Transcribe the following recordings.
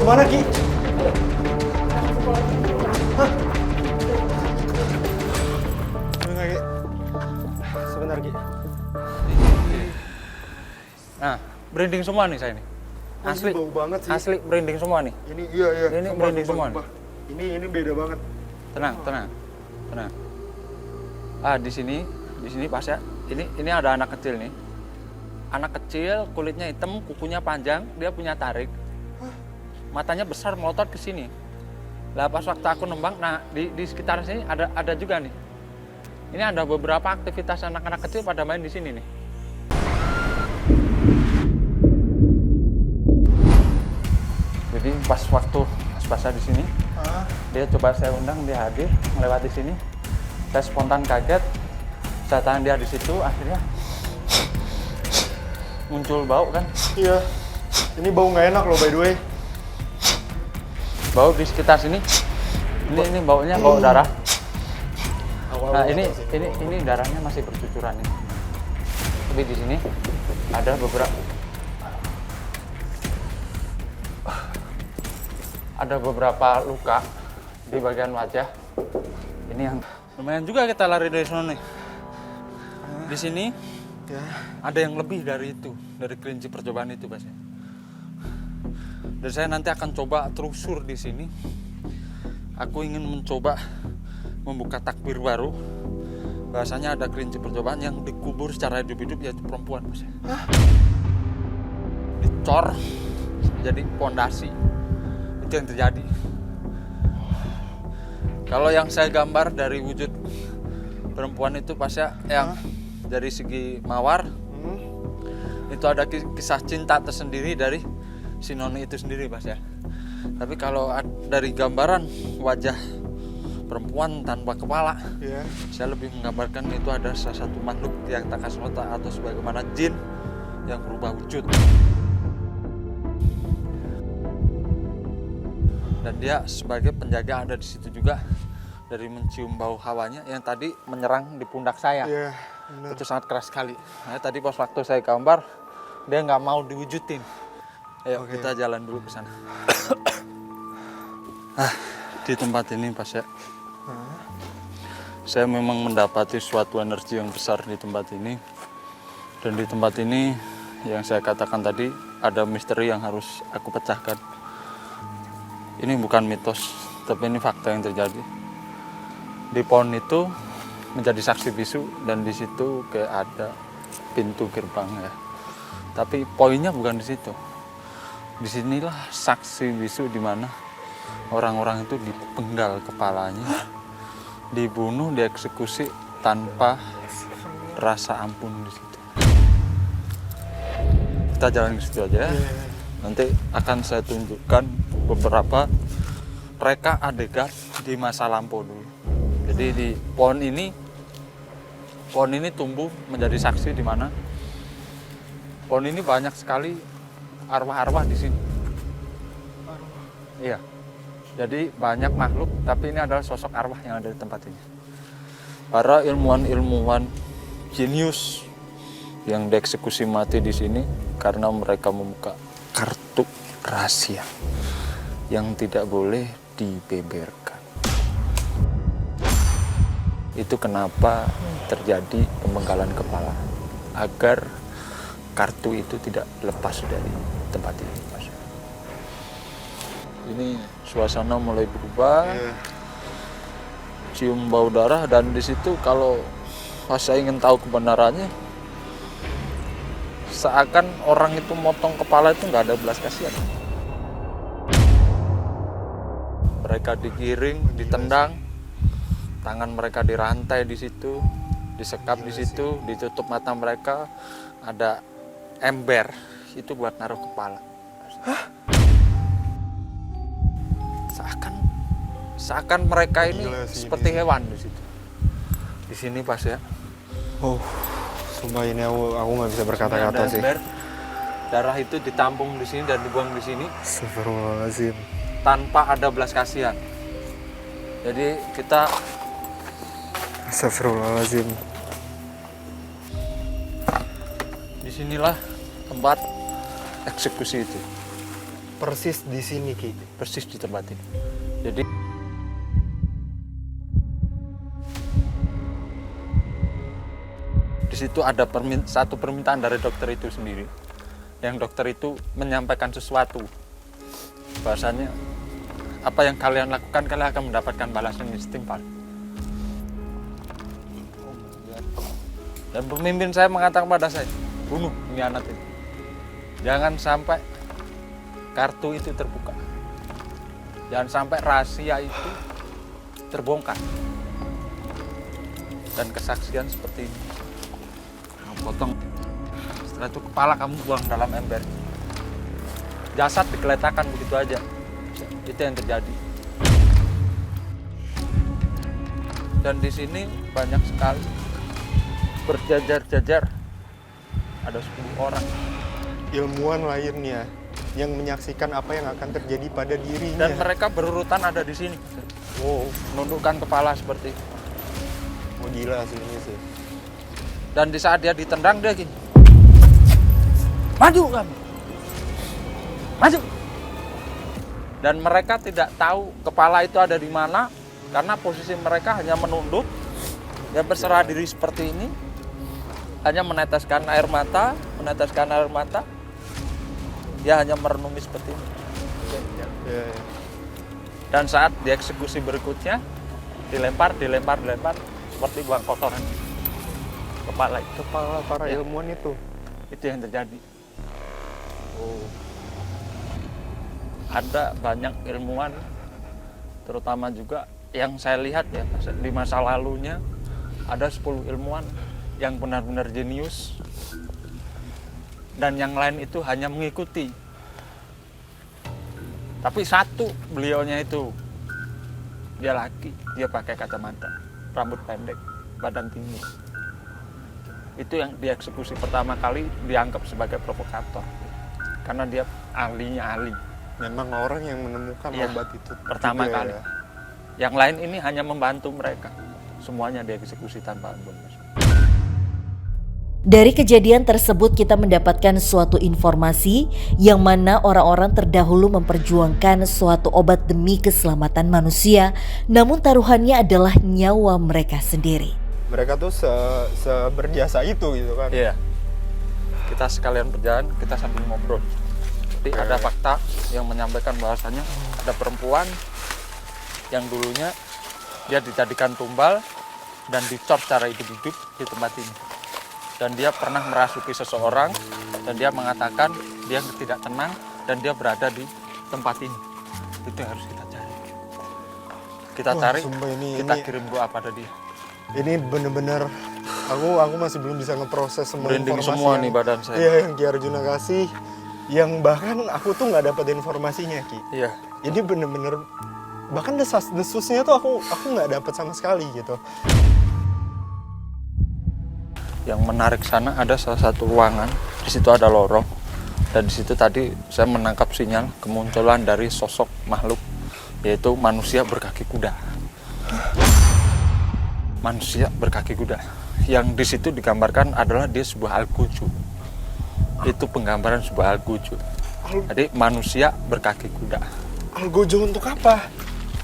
Kemana, Ki? Hah? Sebentar, Ki. Sebentar, Ki. Nah, merinding semua nih saya nih. Asli, bau banget sih. asli merinding semua nih. Ini iya. Ini merinding semua nih. Ini beda banget. Tenang. Ah, di sini pas ya. Ini ada anak kecil nih. Anak kecil, kulitnya hitam, kukunya panjang, dia punya tarik. Matanya besar melotot ke sini. Lah pas waktu aku nembang, nah di sekitar sini ada juga nih. Ini ada beberapa aktivitas anak-anak kecil pada main di sini nih. Jadi pas waktu pas di sini, dia coba saya undang, dia hadir melewati sini. Saya spontan kaget, saya tahan dia di situ, akhirnya muncul bau kan. Iya. Ini bau nggak enak loh, by the way. Bau di sekitar sini. Ini baunya bau darah. Nah, ini darahnya masih bercucuran ini. Tapi di sini ada beberapa luka di bagian wajah. Ini yang lumayan juga kita lari dari sana nih. Di sini ada yang lebih dari itu, dari kelinci percobaan itu, Mas. Dan saya nanti akan coba telusur di sini. Aku ingin mencoba membuka takbir baru. Bahasanya ada kelinci percobaan yang dikubur secara hidup-hidup, yaitu perempuan, Mas. Dicor jadi pondasi. Itu yang terjadi. Kalau yang saya gambar dari wujud perempuan itu pas ya, yang dari segi mawar, itu ada kisah cinta tersendiri dari si noni itu sendiri, Mas ya. Tapi kalau dari gambaran wajah perempuan tanpa kepala, saya lebih menggambarkan itu ada salah satu makhluk yang tak kasnota atau sebagaimana jin yang berubah wujud. Dan dia sebagai penjaga ada di situ juga, dari mencium bau hawanya yang tadi menyerang di pundak saya. Iya, benar. Itu sangat keras sekali. Nah, tadi pas waktu saya gambar, dia nggak mau diwujudin. Ayo kita jalan dulu ke sana. Di tempat ini pas ya, saya memang mendapati suatu energi yang besar di tempat ini. Dan di tempat ini yang saya katakan tadi ada misteri yang harus aku pecahkan. Ini bukan mitos, tapi ini fakta yang terjadi. Di pohon itu menjadi saksi bisu dan di situ kayak ada pintu gerbang ya. Tapi poinnya bukan di situ. Disinilah saksi bisu di mana orang-orang itu dipenggal kepalanya, dibunuh, dieksekusi tanpa rasa ampun di situ. Kita jalan ke situ aja ya. Nanti akan saya tunjukkan beberapa reka adegan di masa lampau dulu. Jadi di pohon ini tumbuh menjadi saksi di mana pohon ini banyak sekali arwah-arwah di sini. Iya. Jadi banyak makhluk, tapi ini adalah sosok arwah yang ada di tempat ini. Para ilmuwan-ilmuwan jenius yang dieksekusi mati di sini karena mereka membuka kartu rahasia yang tidak boleh dibeberkan. Itu kenapa terjadi pemenggalan kepala, agar kartu itu tidak lepas dari tempat ini, Mas. Ini suasana mulai berubah, cium bau darah, dan di situ kalau saya ingin tahu kebenarannya, seakan orang itu motong kepala itu nggak ada belas kasihan. Mereka digiring, ditendang, tangan mereka dirantai di situ, disekap di situ, ditutup mata mereka, ada ember itu buat naruh kepala. Seakan mereka ini seperti hewan di situ. Di sini pas ya. Sumpah ini aku nggak bisa berkata-kata sih. Darah itu ditampung di sini dan dibuang di sini. Astagfirullahaladzim. Tanpa ada belas kasihan. Jadi kita Astagfirullahaladzim. disinilah tempat eksekusi itu. Persis di sini, Ki. persis di tempat ini. Jadi di situ ada satu permintaan dari dokter itu sendiri. Yang dokter itu menyampaikan sesuatu. Bahasanya, apa yang kalian lakukan, kalian akan mendapatkan balasan yang setimpal. Dan pemimpin saya mengatakan pada saya, bunuh ini anak ini. Jangan sampai kartu itu terbuka. Jangan sampai rahasia itu terbongkar. Dan kesaksian seperti ini. Kamu potong. Setelah itu kepala kamu buang dalam ember. Jasad digeletakkan begitu aja. Itu yang terjadi. Dan di sini banyak sekali berjajar-jajar. Ada 10 orang. Ilmuwan lainnya yang menyaksikan apa yang akan terjadi pada dirinya. Dan mereka berurutan ada di sini. Wow, Menundukkan kepala seperti itu. oh, gila sih ini sih. Dan di saat dia ditendang, dia gini. Maju kamu. Maju. Dan mereka tidak tahu kepala itu ada di mana. Karena posisi mereka hanya menunduk. Dia berserah diri seperti ini. Hanya meneteskan air mata. Meneteskan air mata. Dia hanya merenungi seperti ini. Ya. Dan saat dieksekusi berikutnya, dilempar. Seperti buang kotoran. Kepala itu. Kepala para Ya. ilmuwan itu. Itu yang terjadi. Oh. Ada banyak ilmuwan, terutama juga yang saya lihat ya, di masa lalunya, ada 10 ilmuwan yang benar-benar jenius. Dan yang lain itu hanya mengikuti. Tapi satu beliaunya itu, dia laki, dia pakai kacamata, rambut pendek, badan tinggi. Itu yang dieksekusi pertama kali dianggap sebagai provokator. Karena dia ahlinya ahli. Memang orang yang menemukan Iya, obat itu pertama juga kali. ya. Yang lain ini hanya membantu mereka. Semuanya dieksekusi tanpa ampun. Dari kejadian tersebut kita mendapatkan suatu informasi yang mana orang-orang terdahulu memperjuangkan suatu obat demi keselamatan manusia, namun taruhannya adalah nyawa mereka sendiri. Mereka tuh seberjasa itu gitu kan. Iya. Kita sekalian berjalan, kita sambil ngobrol. Jadi ada fakta yang menyampaikan bahwasanya ada perempuan yang dulunya dia dijadikan tumbal dan dicor secara hidup-hidup di tempat ini. Dan dia pernah merasuki seseorang dan dia mengatakan dia tidak tenang dan dia berada di tempat ini. Itu yang harus kita cari. Kita Wah, cari, sumpah kita ini kirim doa pada dia. Ini bener-bener aku masih belum bisa ngeproses semua Merinding informasi semua yang, nih badan saya. Iya, yang Ki Arjuna kasih, yang bahkan aku tuh nggak dapat informasinya, Ki. Iya. Ini bener-bener bahkan desusnya tuh aku nggak dapat sama sekali gitu. Yang menarik sana ada salah satu ruangan, di situ ada lorong, dan di situ tadi saya menangkap sinyal kemunculan dari sosok makhluk, yaitu manusia berkaki kuda. Manusia berkaki kuda, yang di situ digambarkan adalah dia sebuah algojo. Itu penggambaran sebuah algojo. Jadi manusia berkaki kuda. Algojo untuk apa?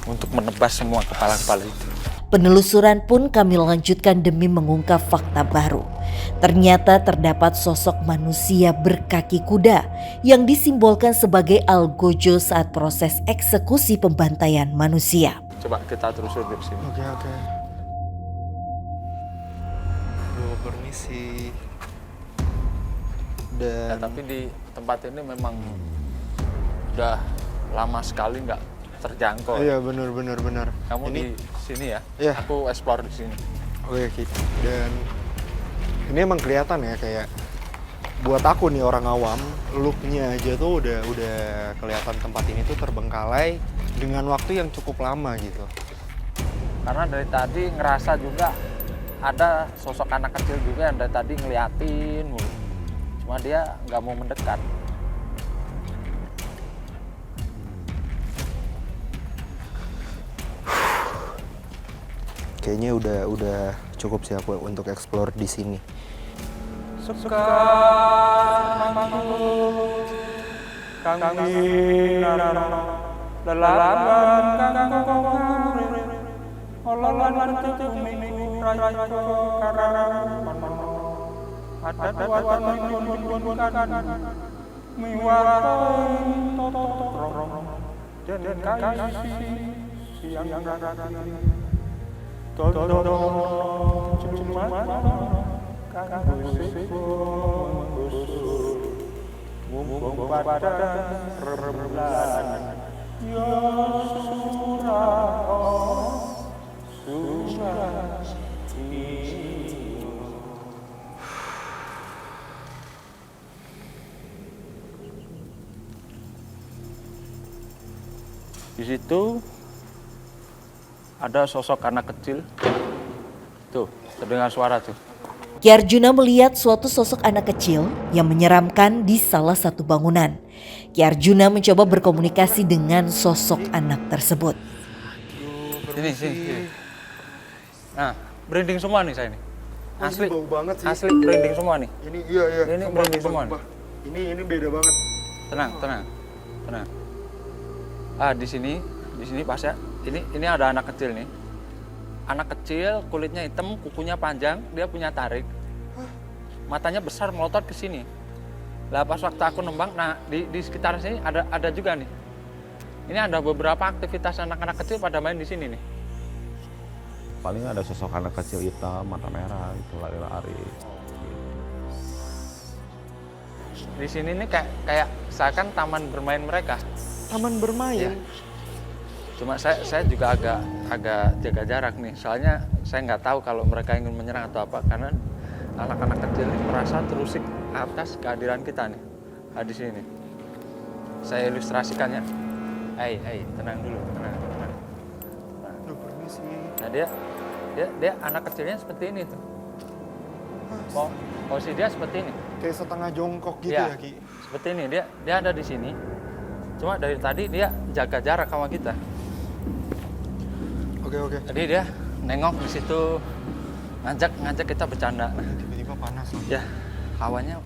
Untuk menebas semua kepala-kepala itu. Penelusuran pun kami lanjutkan demi mengungkap fakta baru. Ternyata terdapat sosok manusia berkaki kuda yang disimbolkan sebagai algojo saat proses eksekusi pembantaian manusia. Coba kita telusuri dari sini. Oke. Permisi. Ya, Dan tapi di tempat ini memang udah lama sekali nggak terjangkau. iya benar. Kamu ini, di sini ya? Iya. Aku explore di sini. Oke, Ki. Dan ini emang kelihatan ya kayak buat aku nih orang awam, looknya aja tuh udah kelihatan tempat ini tuh terbengkalai dengan waktu yang cukup lama gitu. Karena dari tadi ngerasa juga ada sosok anak kecil juga yang dari tadi ngeliatin mulu. Cuma dia nggak mau mendekat. Kayaknya udah cukup sih aku untuk explore di sini. kami lelaban kanggo urip olalan tumiku rayo karang ada watan pun kan miwatan totorong dan kasih siang rati todong cuma kanggo sepon mumpung pada rembulan ya surah di situ ada sosok anak kecil. Tuh, terdengar suara tuh. Ki Arjuna melihat suatu sosok anak kecil yang menyeramkan di salah satu bangunan. Ki Arjuna mencoba berkomunikasi dengan sosok anak tersebut. Sini. Nah, merinding semua nih saya nih. Asli, bau banget sih. asli merinding semua nih. Ini iya. Ini merinding semua nih. Ini beda banget. Tenang. Di sini pas ya. Ini ada anak kecil nih. Anak kecil, kulitnya hitam, kukunya panjang, dia punya tarik. Matanya besar melotot ke sini. Lah pas waktu aku nembang, nah di sekitar sini ada juga nih. Ini ada beberapa aktivitas anak-anak kecil pada main di sini nih. Paling ada sosok anak kecil hitam, mata merah, itu lari-lari. Di sini nih kayak seakan taman bermain mereka. Taman bermain. Ya. Cuma saya juga agak jaga jarak nih. Soalnya saya nggak tahu kalau mereka ingin menyerang atau apa, karena anak-anak kecil ini merasa terusik atas kehadiran kita nih. Di sini. Saya ilustrasikannya. Hai, tenang dulu, tenang. Aduh, permisi. Nah dia anak kecilnya seperti ini tuh. Posisi dia seperti ini. Kayak setengah jongkok gitu Iya, ya, Ki. seperti ini. Dia ada di sini. Cuma dari tadi dia jaga jarak sama kita. Oke. Jadi dia nengok di situ, ngajak kita bercanda. Nah, Tiba-tiba panas loh. ya hawanya